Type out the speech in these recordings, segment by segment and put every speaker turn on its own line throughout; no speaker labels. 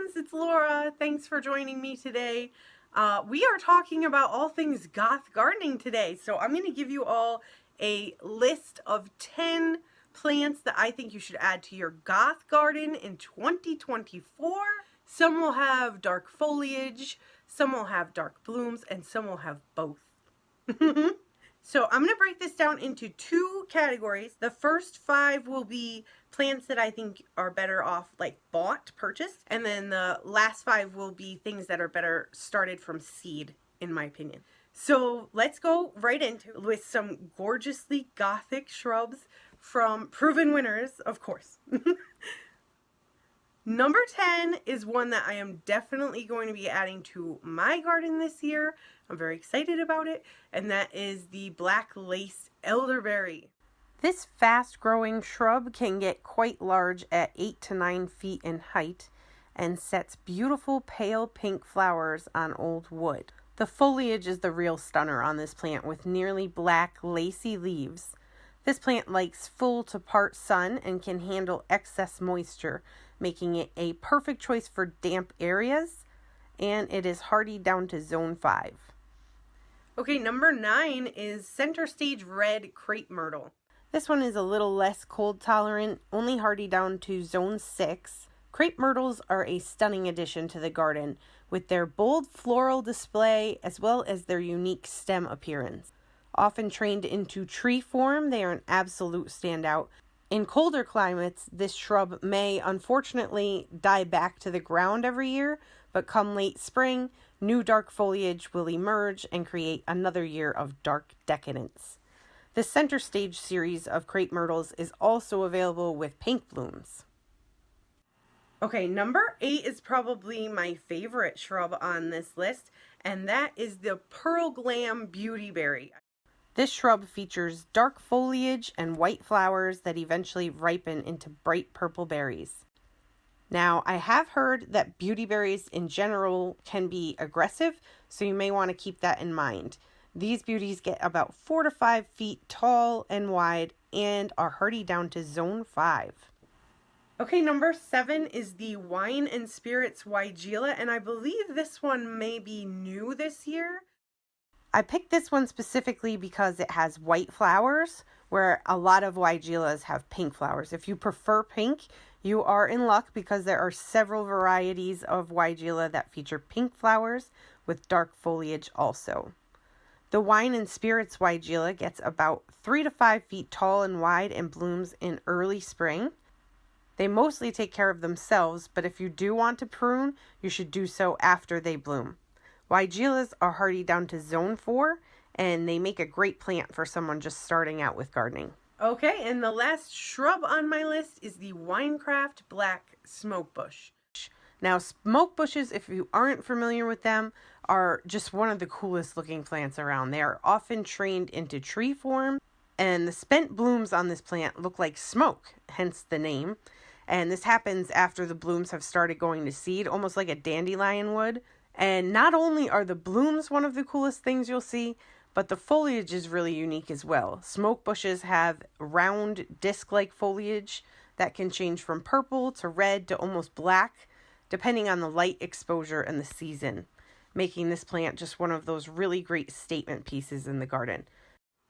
friends, it's Laura. Thanks for joining me today. We are talking about all things goth gardening today. So I'm going to give you all a list of 10 plants that I think you should add to your goth garden in 2024. Some will have dark foliage, some will have dark blooms, and some will have both. So I'm going to break this down into two categories. The first 5 will be plants that I think are better off purchased. And then the last 5 will be things that are better started from seed, in my opinion. So let's go right into it with some gorgeously gothic shrubs from proven winners, of course. Number 10 is one that I am definitely going to be adding to my garden this year. I'm very excited about it, and that is the black lace elderberry. This fast-growing shrub can get quite large at 8 to 9 feet in height and sets beautiful pale pink flowers on old wood. The foliage is the real stunner on this plant with nearly black lacy leaves. This plant likes full to part sun and can handle excess moisture, making it a perfect choice for damp areas, and it is hardy down to zone 5. Okay, number 9 is center stage red crepe myrtle. This one is a little less cold tolerant, only hardy down to zone 6. Crepe myrtles are a stunning addition to the garden with their bold floral display as well as their unique stem appearance. Often trained into tree form, they are an absolute standout. In colder climates, this shrub may unfortunately die back to the ground every year, but come late spring, new dark foliage will emerge and create another year of dark decadence. The center stage series of crepe myrtles is also available with pink blooms. Okay, number 8 is probably my favorite shrub on this list, and that is the Pearl Glam Beautyberry. This shrub features dark foliage and white flowers that eventually ripen into bright purple berries. Now, I have heard that beautyberries in general can be aggressive, so you may want to keep that in mind. These beauties get about 4 to 5 feet tall and wide and are hardy down to zone 5. Okay, number 7 is the Wine and Spirits Weigela, and I believe this one may be new this year. I picked this one specifically because it has white flowers, where a lot of Weigelas have pink flowers. If you prefer pink, you are in luck because there are several varieties of Weigela that feature pink flowers with dark foliage also. The Wine and Spirits Weigela gets about 3 to 5 feet tall and wide and blooms in early spring. They mostly take care of themselves, but if you do want to prune, you should do so after they bloom. Weigelas are hardy down to zone 4, and they make a great plant for someone just starting out with gardening. Okay, and the last shrub on my list is the Winecraft Black Smokebush. Now, smokebushes, if you aren't familiar with them, are just one of the coolest looking plants around. They are often trained into tree form, and the spent blooms on this plant look like smoke, hence the name. And this happens after the blooms have started going to seed, almost like a dandelion would. And not only are the blooms one of the coolest things you'll see, but the foliage is really unique as well. Smoke bushes have round disc-like foliage that can change from purple to red to almost black, depending on the light exposure and the season, making this plant just one of those really great statement pieces in the garden.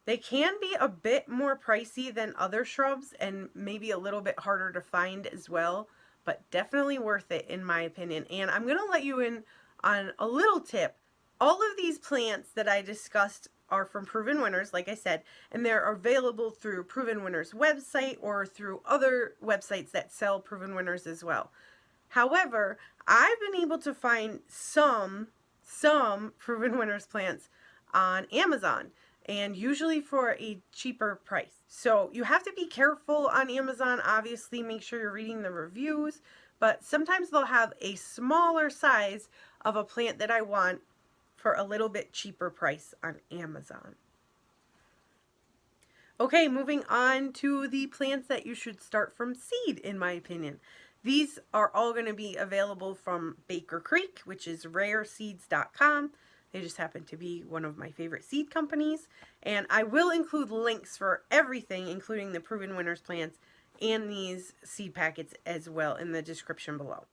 They can be a bit more pricey than other shrubs and maybe a little bit harder to find as well, but definitely worth it in my opinion. And I'm going to let you in on a little tip. All of these plants that I discussed are from Proven Winners, like I said, and they're available through Proven Winners website or through other websites that sell Proven Winners as well. However, I've been able to find some Proven Winners plants on Amazon, and usually for a cheaper price. So you have to be careful on Amazon. Obviously, make sure you're reading the reviews, but sometimes they'll have a smaller size of a plant that I want for a little bit cheaper price on Amazon. Okay, moving on to the plants that you should start from seed, in my opinion. These are all going to be available from Baker Creek, which is rareseeds.com. They just happen to be one of my favorite seed companies. And I will include links for everything, including the Proven Winners plants and these seed packets as well in the description below.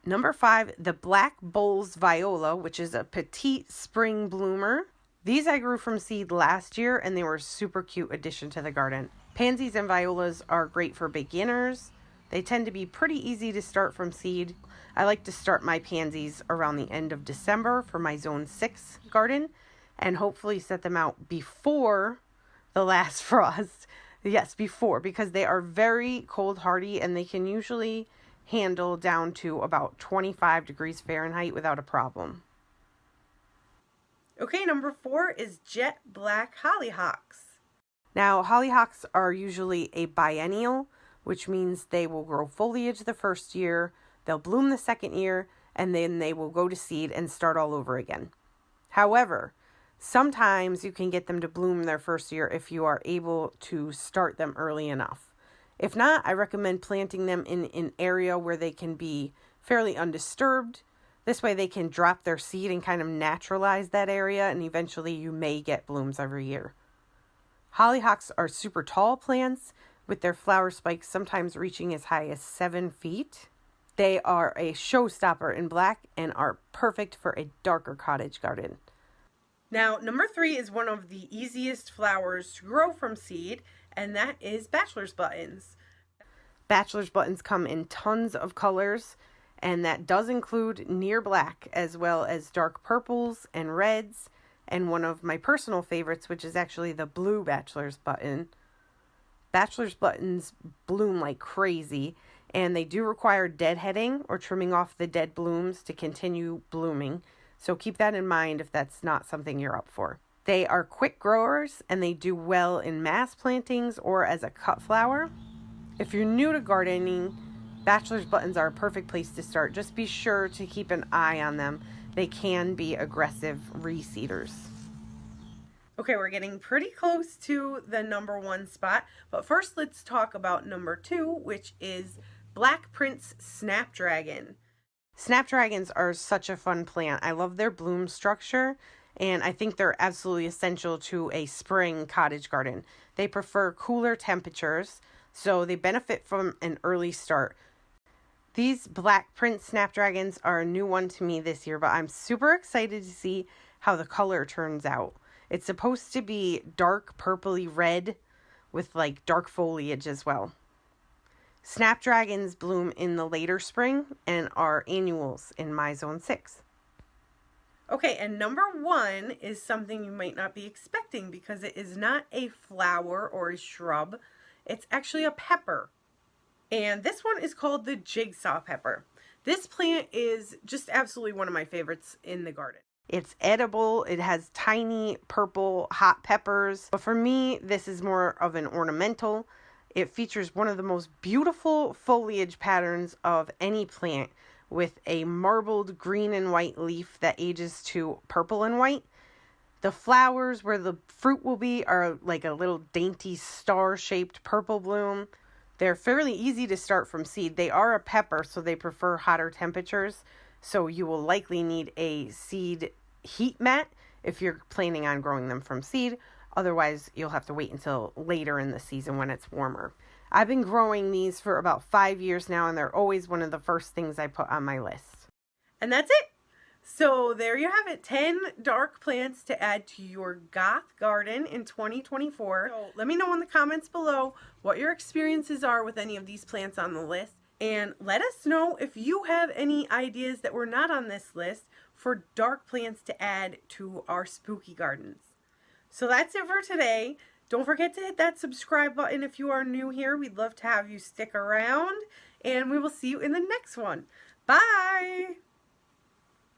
Number 5, the Black Bowls Viola, which is a petite spring bloomer. These I grew from seed last year and they were a super cute addition to the garden. Pansies and violas are great for beginners. They tend to be pretty easy to start from seed. I like to start my pansies around the end of December for my Zone 6 garden and hopefully set them out before the last frost. Yes, before, because they are very cold hardy and they can usually handle down to about 25 degrees Fahrenheit without a problem. Okay, number 4 is Jet Black Hollyhocks. Now, hollyhocks are usually a biennial, which means they will grow foliage the first year, they'll bloom the second year, and then they will go to seed and start all over again. However, sometimes you can get them to bloom their first year if you are able to start them early enough. If not, I recommend planting them in an area where they can be fairly undisturbed. This way they can drop their seed and kind of naturalize that area, and eventually you may get blooms every year. Hollyhocks are super tall plants with their flower spikes sometimes reaching as high as 7 feet. They are a showstopper in black and are perfect for a darker cottage garden. Now, number 3 is one of the easiest flowers to grow from seed, and that is Bachelor's Buttons. Bachelor's Buttons come in tons of colors, and that does include near black as well as dark purples and reds, and one of my personal favorites, which is actually the blue Bachelor's Button. Bachelor's Buttons bloom like crazy, and they do require deadheading or trimming off the dead blooms to continue blooming. So keep that in mind if that's not something you're up for. They are quick growers and they do well in mass plantings or as a cut flower. If you're new to gardening, Bachelor's Buttons are a perfect place to start. Just be sure to keep an eye on them. They can be aggressive reseeders. Okay, we're getting pretty close to the number 1 spot, but first let's talk about number 2, which is Black Prince Snapdragon. Snapdragons are such a fun plant. I love their bloom structure, and I think they're absolutely essential to a spring cottage garden. They prefer cooler temperatures, so they benefit from an early start. These Black Prince Snapdragons are a new one to me this year, but I'm super excited to see how the color turns out. It's supposed to be dark purpley red with like dark foliage as well. Snapdragons bloom in the later spring and are annuals in my Zone 6. Okay, and number 1 is something you might not be expecting because it is not a flower or a shrub. It's actually a pepper. And this one is called the Jigsaw Pepper. This plant is just absolutely one of my favorites in the garden. It's edible. It has tiny purple hot peppers. But for me, this is more of an ornamental. It features one of the most beautiful foliage patterns of any plant with a marbled green and white leaf that ages to purple and white. The flowers where the fruit will be are like a little dainty star-shaped purple bloom. They're fairly easy to start from seed. They are a pepper, so they prefer hotter temperatures. So you will likely need a seed heat mat if you're planning on growing them from seed. Otherwise, you'll have to wait until later in the season when it's warmer. I've been growing these for about 5 years now, and they're always one of the first things I put on my list. And that's it. So there you have it, 10 dark plants to add to your Goth garden in 2024. So let me know in the comments below what your experiences are with any of these plants on the list. And let us know if you have any ideas that were not on this list for dark plants to add to our spooky gardens. So that's it for today. Don't forget to hit that subscribe button if you are new here. We'd love to have you stick around. And we will see you in the next one. Bye!